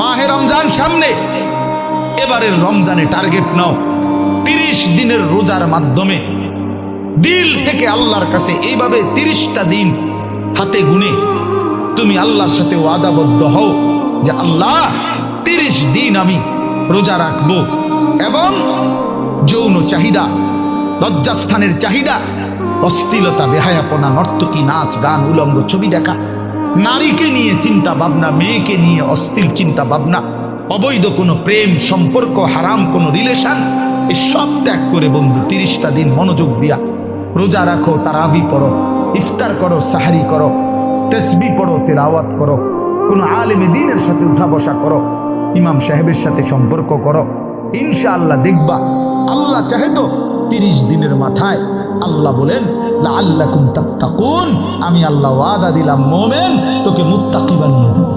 মাহে রমজান সামনে, এবারের রমজানে টার্গেট নাও 30 দিনের রোজার মাধ্যমে দিল থেকে আল্লাহর কাছে এইভাবে 30টা দিন হাতে গুনে তুমি আল্লাহর সাথে ওয়াদাবদ্ধ হও যে আল্লাহ 30 দিন আমি রোজা রাখবো। এবং যৌন চাহিদা, লজ্জাস্থানের চাহিদা, অশ্লীলতা, বেহায়াপনা, নর্তকী, নাচ গান, উলঙ্গ ছবি দেখা, নারীকে নিয়ে চিন্তা ভাবনা, মেয়েকে নিয়ে অশ্লীল চিন্তা ভাবনা, অবৈধ কোনো প্রেম সম্পর্ক, হারাম কোনো রিলেশন, এই সব ত্যাগ করে বন্ধু 30টা দিন মনোযোগ দিয়া রোজা রাখো, তারাবি পড়ো, ইফতার করো, সাহারি করো, তাসবিহ পড়ো, তেলাওয়াত করো, কোনো আলেমে দ্বীনের সাথে উঠা বসা করো, ইমাম সাহেবের সাথে সম্পর্ক করো। ইনশাআল্লাহ দেখবা আল্লাহ চাহে তো 30 দিনের মাথায় আল্লাহ বলেন লাআল্লাকুম তাত্তাকুন, আমি আল্লাহ ওয়াদা দিলাম মোমেন তোকে মুত্তাকি বানিয়ে দেব।